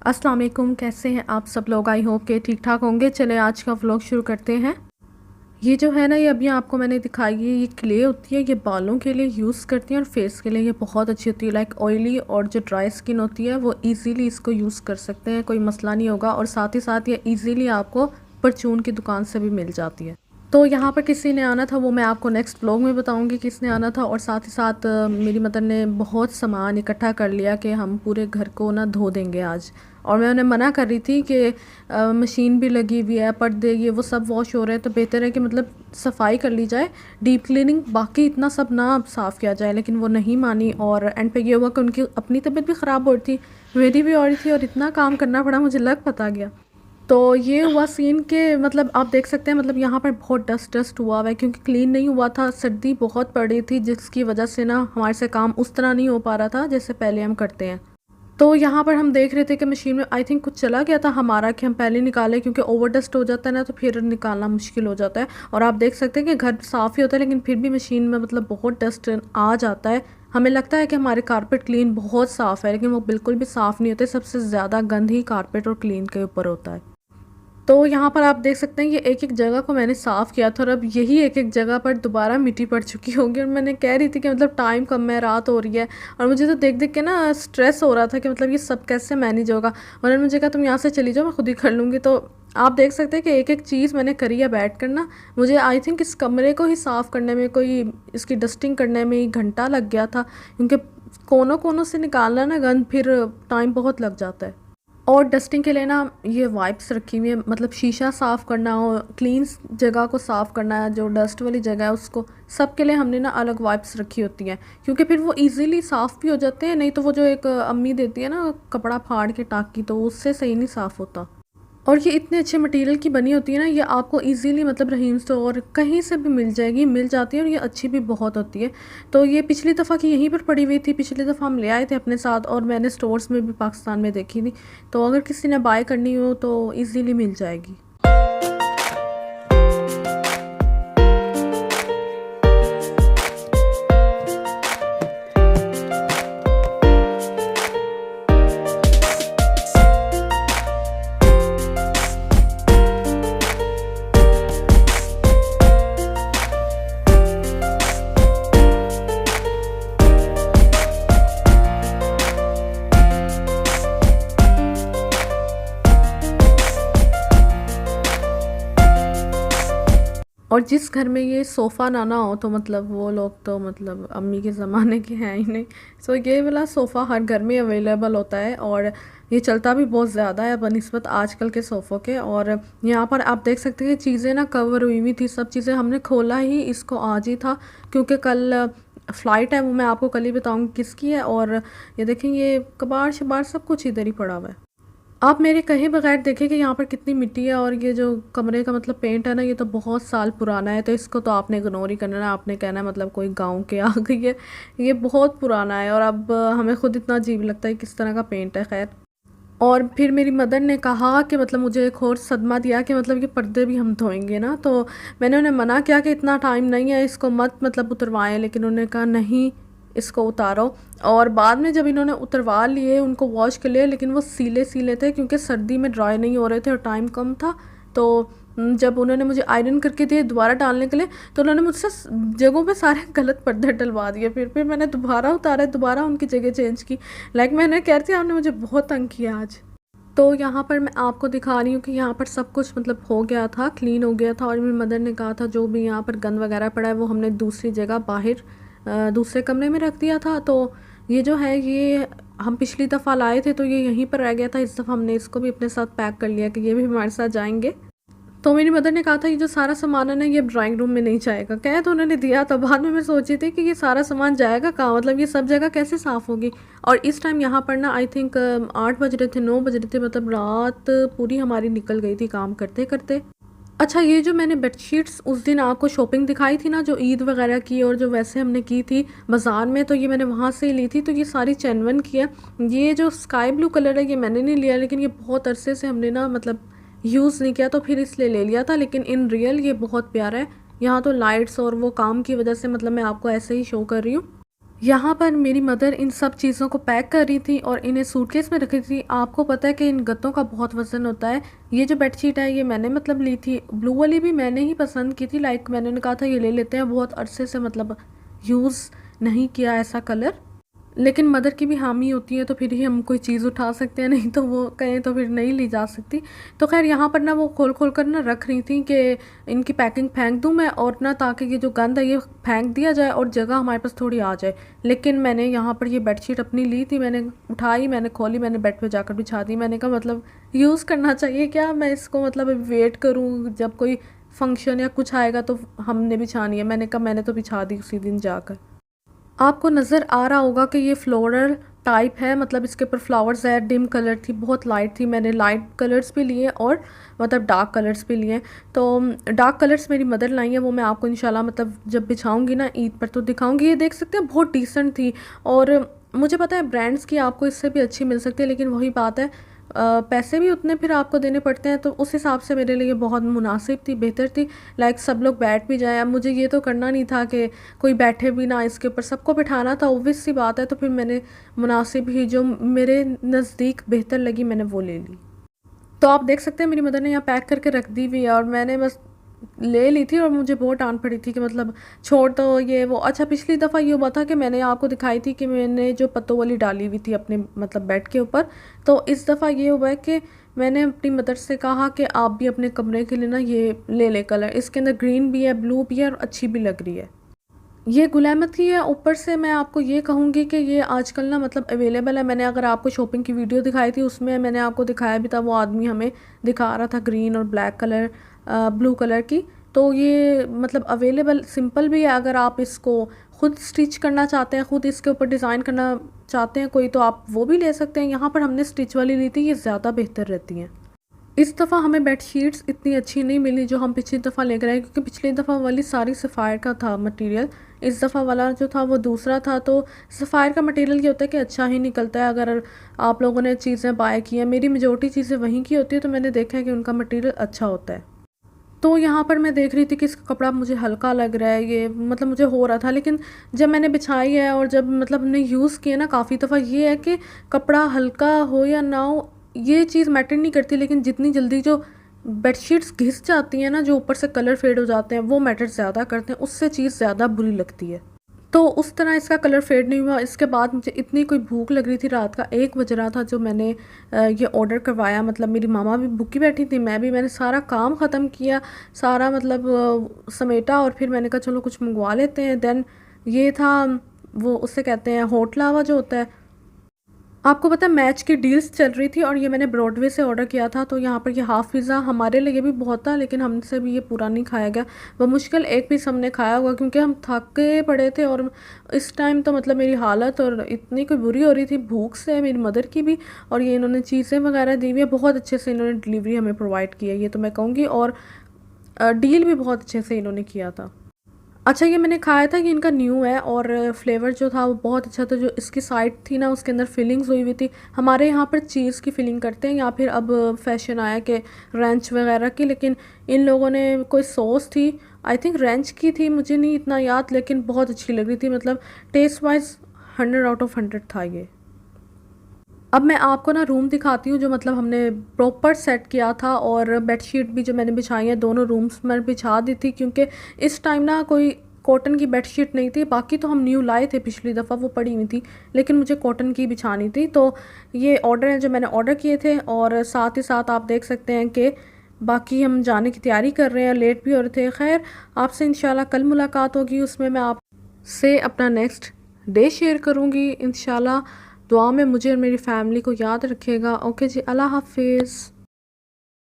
अस्सलाम वालेकुम, कैसे हैं आप सब लोग। आई होप के ठीक ठाक होंगे। चले आज का व्लॉग शुरू करते हैं। ये जो है ना, ये अभी आपको मैंने दिखाई है, ये क्ले होती है। ये बालों के लिए यूज़ करती हैं और फेस के लिए ये बहुत अच्छी होती है। लाइक ऑयली और जो ड्राई स्किन होती है वो इजीली इसको यूज़ कर सकते हैं, कोई मसला नहीं होगा। और साथ ही साथ ये इजीली आपको परचून की दुकान से भी मिल जाती है। तो यहाँ पर किसी ने आना था, वो मैं आपको नेक्स्ट व्लॉग में बताऊंगी किसने आना था। और साथ ही साथ मेरी मदर ने बहुत सामान इकट्ठा कर लिया कि हम पूरे घर को ना धो देंगे आज। और मैं उन्हें मना कर रही थी कि मशीन भी लगी हुई है, पर्दे ये वो सब वॉश हो रहे हैं, तो बेहतर है कि मतलब सफाई कर ली जाए, डीप क्लीनिंग, बाकी इतना सब ना साफ़ किया जाए। लेकिन वो नहीं मानी और एंड पे ये हुआ कि उनकी अपनी तबीयत भी ख़राब हो रही थी, मेरी भी हो रही थी, और इतना काम करना पड़ा, मुझे लग पता गया। तो ये हुआ सीन के मतलब आप देख सकते हैं, मतलब यहाँ पर बहुत डस्ट हुआ हुआ है क्योंकि क्लीन नहीं हुआ था। सर्दी बहुत पड़ रही थी जिसकी वजह से ना हमारे से काम उस तरह नहीं हो पा रहा था जैसे पहले हम करते हैं। तो यहाँ पर हम देख रहे थे कि मशीन में आई थिंक कुछ चला गया था हमारा, कि हम पहले निकालें, क्योंकि ओवर डस्ट हो जाता है ना तो फिर निकालना मुश्किल हो जाता है। और आप देख सकते हैं कि घर साफ़ ही होता है लेकिन फिर भी मशीन में मतलब बहुत डस्ट आ जाता है। हमें लगता है कि हमारे कारपेट क्लीन बहुत साफ़ है, लेकिन वो बिल्कुल भी साफ़ नहीं होते। सबसे ज़्यादा गंद ही कारपेट और क्लीन के ऊपर होता है। तो यहाँ पर आप देख सकते हैं ये एक एक जगह को मैंने साफ़ किया था और अब यही एक एक जगह पर दोबारा मिट्टी पड़ चुकी होगी। और मैंने कह रही थी कि मतलब टाइम कम है, रात हो रही है, और मुझे तो देख देख के ना स्ट्रेस हो रहा था कि मतलब ये सब कैसे मैनेज होगा। उन्होंने मुझे कहा तुम यहाँ से चली जाओ, मैं खुद ही कर लूँगी। तो आप देख सकते हैं कि एक एक चीज़ मैंने करी है बैठ कर ना। मुझे आई थिंक इस कमरे को ही साफ़ करने में, कोई इसकी डस्टिंग करने में ही घंटा लग गया था, क्योंकि कोनों कोनों से निकालना ना गंद, फिर टाइम बहुत लग जाता है। और डस्टिंग के लिए ना ये वाइप्स रखी हुई है, मतलब शीशा साफ़ करना हो, क्लीन जगह को साफ़ करना है, जो डस्ट वाली जगह है उसको, सब के लिए हमने ना अलग वाइप्स रखी होती हैं, क्योंकि फिर वो इजीली साफ़ भी हो जाते हैं। नहीं तो वो जो एक अम्मी देती है ना कपड़ा फाड़ के टाकी, तो उससे सही नहीं साफ़ होता। और ये इतने अच्छे मटेरियल की बनी होती है ना, ये आपको इजीली मतलब रहीम स्टोर कहीं से भी मिल जाएगी, मिल जाती है, और ये अच्छी भी बहुत होती है। तो ये पिछली दफ़ा की यहीं पर पड़ी हुई थी, पिछली दफ़ा हम ले आए थे अपने साथ, और मैंने स्टोर्स में भी पाकिस्तान में देखी थी। तो अगर किसी ने बाय करनी हो तो ईज़िली मिल जाएगी। और जिस घर में ये सोफ़ा ना हो तो मतलब वो लोग तो मतलब अम्मी के ज़माने के हैं ही नहीं। सो ये वाला सोफ़ा हर घर में अवेलेबल होता है, और ये चलता भी बहुत ज़्यादा है बनिस्बत आजकल के सोफ़ों के। और यहाँ पर आप देख सकते हैं चीज़ें ना कवर हुई हुई थी, सब चीज़ें हमने खोला ही इसको आज ही था, क्योंकि कल फ़्लाइट है, वो मैं आपको कल ही बताऊँगी किसकी है। और ये देखें, ये कबाड़ शबाड़ सब कुछ इधर ही पड़ा हुआ है। आप मेरे कहे बगैर देखें कि यहाँ पर कितनी मिट्टी है, और ये जो कमरे का मतलब पेंट है ना, ये तो बहुत साल पुराना है, तो इसको तो आपने इग्नोर ही करना है। आपने कहना है मतलब कोई गांव के आ गई है, ये बहुत पुराना है, और अब हमें खुद इतना अजीब लगता है किस तरह का पेंट है। खैर, और फिर मेरी मदर ने कहा कि मतलब मुझे एक और सदमा दिया कि मतलब ये पर्दे भी हम धोएंगे ना। तो मैंने उन्हें मना किया कि इतना टाइम नहीं है, इसको मत मतलब उतरवाएं, लेकिन उन्होंने कहा नहीं, इसको उतारो। और बाद में जब इन्होंने उतरवा लिए, उनको वॉश कर लिया, लेकिन वो सीले सीले थे क्योंकि सर्दी में ड्राई नहीं हो रहे थे और टाइम कम था। तो जब उन्होंने मुझे आयरन करके दिए दोबारा डालने के लिए, तो उन्होंने मुझसे जगहों पे सारे गलत पर्दे डलवा दिए। फिर मैंने दोबारा उतारे, दोबारा उनकी जगह चेंज की। लाइक मैंने कह रही थी आपने मुझे बहुत तंग किया आज। तो यहाँ पर मैं आपको दिखा रही हूँ कि यहाँ पर सब कुछ मतलब हो गया था, क्लीन हो गया था। और मेरी मदर ने कहा था जो भी यहाँ पर गंद वगैरह पड़ा है वो हमने दूसरी जगह बाहर दूसरे कमरे में रख दिया था। तो ये जो है, ये हम पिछली दफ़ा लाए थे तो ये यहीं पर रह गया था। इस दफ़ा हमने इसको भी अपने साथ पैक कर लिया कि ये भी हमारे साथ जाएंगे। तो मेरी मदर ने कहा था ये जो सारा सामान है ना, ये ड्राइंग रूम में नहीं जाएगा। कह तो उन्होंने दिया था, बाद में मैं सोची थी कि ये सारा सामान जाएगा कहाँ, मतलब ये सब जगह कैसे साफ़ होगी। और इस टाइम यहाँ पर ना आई थिंक 8 बज रहे थे, 9 बज रहे थे, मतलब रात पूरी हमारी निकल गई थी काम करते करते। अच्छा, ये जो मैंने बेडशीट्स उस दिन आपको शॉपिंग दिखाई थी ना, जो ईद वगैरह की और जो वैसे हमने की थी बाज़ार में, तो ये मैंने वहाँ से ही ली थी। तो ये सारी चैनवन की है। ये जो स्काई ब्लू कलर है ये मैंने नहीं लिया, लेकिन ये बहुत अरसे से हमने ना मतलब यूज़ नहीं किया, तो फिर इसलिए ले लिया था। लेकिन इन रियल ये बहुत प्यारा है। यहाँ तो लाइट्स और वो काम की वजह से मतलब मैं आपको ऐसे ही शो कर रही हूँ। यहाँ पर मेरी मदर इन सब चीज़ों को पैक कर रही थी और इन्हें सूटकेस में रख रही थी। आपको पता है कि इन गद्दों का बहुत वज़न होता है। ये जो बेडशीट है ये मैंने मतलब ली थी, ब्लू वाली भी मैंने ही पसंद की थी। लाइक मैंने कहा था ये ले लेते हैं, बहुत अरसे से मतलब यूज़ नहीं किया ऐसा कलर। लेकिन मदर की भी हामी होती है तो फिर ही हम कोई चीज़ उठा सकते हैं, नहीं तो वो कहें तो फिर नहीं ली जा सकती। तो खैर यहाँ पर ना वो खोल खोल कर ना रख रही थी कि इनकी पैकिंग फेंक दूँ मैं, और ना ताकि ये जो गंद है ये फेंक दिया जाए और जगह हमारे पास थोड़ी आ जाए। लेकिन मैंने यहाँ पर ये बेडशीट अपनी ली थी, मैंने उठाई, मैंने खोली, मैंने बेड पर जाकर बिछा दी। मैंने कहा मतलब यूज़ करना चाहिए क्या, मैं इसको मतलब वेट करूँ जब कोई फंक्शन या कुछ आएगा तो हमने बिछानी है। मैंने कहा मैंने तो बिछा दी उसी दिन जाकर। आपको नज़र आ रहा होगा कि ये फ्लोरल टाइप है, मतलब इसके ऊपर फ्लावर्स है। डिम कलर थी, बहुत लाइट थी। मैंने लाइट कलर्स भी लिए और मतलब डार्क कलर्स भी लिए। तो डार्क कलर्स मेरी मदर लाई है, वो मैं आपको इंशाल्लाह मतलब जब बिछाऊंगी ना ईद पर तो दिखाऊंगी। ये देख सकते हैं बहुत डिसेंट थी, और मुझे पता है ब्रांड्स की आपको इससे भी अच्छी मिल सकती है, लेकिन वही बात है पैसे भी उतने फिर आपको देने पड़ते हैं। तो उस हिसाब से मेरे लिए बहुत मुनासिब थी, बेहतर थी। लाइक सब लोग बैठ भी जाए, अब मुझे ये तो करना नहीं था कि कोई बैठे भी ना इसके ऊपर, सबको बिठाना था, ऑब्वियस सी बात है। तो फिर मैंने मुनासिब ही जो मेरे नज़दीक बेहतर लगी मैंने वो ले ली। तो आप देख सकते हैं मेरी मदर ने यहाँ पैक करके रख दी हुई है और मैंने बस ले ली थी, और मुझे बहुत डांट पड़ी थी कि मतलब छोड़ दो ये वो। अच्छा पिछली दफ़ा ये हुआ था कि मैंने आपको दिखाई थी कि मैंने जो पत्तों वाली डाली हुई थी अपने मतलब बेड के ऊपर। तो इस दफ़ा ये हुआ है कि मैंने अपनी मदर से कहा कि आप भी अपने कमरे के लिए ना ये ले ले कलर, इसके अंदर ग्रीन भी है, ब्लू भी है और अच्छी भी लग रही है। ये गुलामत की है। ऊपर से मैं आपको ये कहूँगी कि ये आजकल ना मतलब अवेलेबल है। मैंने अगर आपको शॉपिंग की वीडियो दिखाई थी उसमें मैंने आपको दिखाया भी था, वो आदमी हमें दिखा रहा था ग्रीन और ब्लैक कलर ब्लू कलर की। तो ये मतलब अवेलेबल सिंपल भी है, अगर आप इसको ख़ुद स्टिच करना चाहते हैं, ख़ुद इसके ऊपर डिज़ाइन करना चाहते हैं कोई, तो आप वो भी ले सकते हैं। यहाँ पर हमने स्टिच वाली ली थी, ये ज़्यादा बेहतर रहती हैं। इस दफ़ा हमें बेडशीट्स इतनी अच्छी नहीं मिली जो हम पिछली दफ़ा लेकर आए, क्योंकि पिछली दफ़ा वाली सारी सफ़ायर का था मटेरियल, इस दफ़ा वाला जो था वो दूसरा था। तो सफ़ायर का मटेरियल ये होता है कि अच्छा ही निकलता है अगर आप लोगों ने चीज़ें बाय की हैं। मेरी मेजॉरिटी चीज़ें वहीं की होती है, तो मैंने देखा है कि उनका मटेरियल अच्छा होता है। तो यहाँ पर मैं देख रही थी कि इसका कपड़ा मुझे हल्का लग रहा है, ये मतलब मुझे हो रहा था। लेकिन जब मैंने बिछाई है और जब मतलब हमने यूज़ किया ना काफ़ी दफ़ा, ये है कि कपड़ा हल्का हो या ना हो ये चीज़ मैटर नहीं करती, लेकिन जितनी जल्दी जो बेडशीट्स घिस जाती हैं ना, जो ऊपर से कलर फेड हो जाते हैं, वो मैटर ज़्यादा करते हैं, उससे चीज़ ज़्यादा बुरी लगती है। तो उस तरह इसका कलर फेड नहीं हुआ। इसके बाद मुझे इतनी कोई भूख लग रही थी, रात का 1 बज रहा था जो मैंने ये ऑर्डर करवाया। मतलब मेरी मामा भी भूखी बैठी थी, मैं भी, मैंने सारा काम ख़त्म किया, सारा मतलब समेटा, और फिर मैंने कहा चलो कुछ मंगवा लेते हैं। देन ये था वो उससे कहते हैं हॉट लावा जो होता है, आपको पता है मैच की डील्स चल रही थी, और ये मैंने ब्रॉडवे से ऑर्डर किया था। तो यहाँ पर ये हाफ़ पिज़्ज़ा हमारे लिए भी बहुत था, लेकिन हमसे भी ये पूरा नहीं खाया गया। बमुश्किल एक पीस हमने खाया हुआ, क्योंकि हम थके पड़े थे, और इस टाइम तो मतलब मेरी हालत और इतनी कोई बुरी हो रही थी भूख से, मेरी मदर की भी। और ये इन्होंने चीज़ें वगैरह दी हुई है, बहुत अच्छे से इन्होंने डिलीवरी हमें प्रोवाइड की है, ये तो मैं कहूँगी। और डील भी बहुत अच्छे से इन्होंने किया था। अच्छा ये मैंने खाया था, ये इनका न्यू है, और फ्लेवर जो था वो बहुत अच्छा था। जो इसकी साइड थी ना उसके अंदर फिलिंग्स हुई हुई थी। हमारे यहाँ पर चीज़ की फिलिंग करते हैं, या फिर अब फैशन आया कि रेंच वगैरह की, लेकिन इन लोगों ने कोई सॉस थी, आई थिंक रेंच की थी, मुझे नहीं इतना याद, लेकिन बहुत अच्छी लग रही थी। मतलब टेस्ट वाइज 100 आउट ऑफ 100 था ये। अब मैं आपको ना रूम दिखाती हूँ जो मतलब हमने प्रॉपर सेट किया था, और बेडशीट भी जो मैंने बिछाई है दोनों रूम्स में बिछा दी थी, क्योंकि इस टाइम ना कोई कॉटन की बेडशीट नहीं थी। बाकी तो हम न्यू लाए थे पिछली दफ़ा, वो पड़ी हुई थी, लेकिन मुझे कॉटन की बिछानी थी। तो ये ऑर्डर है जो मैंने ऑर्डर किए थे, और साथ ही साथ आप देख सकते हैं कि बाकी हम जाने की तैयारी कर रहे हैं, लेट भी हो रहे थे। खैर आपसे इंशाल्लाह कल मुलाकात होगी, उसमें मैं आपसे अपना नेक्स्ट डे शेयर करूँगी इंशाल्लाह। दुआ में मुझे और मेरी फैमिली को याद रखिएगा। ओके जी, अल्लाह हाफिज़।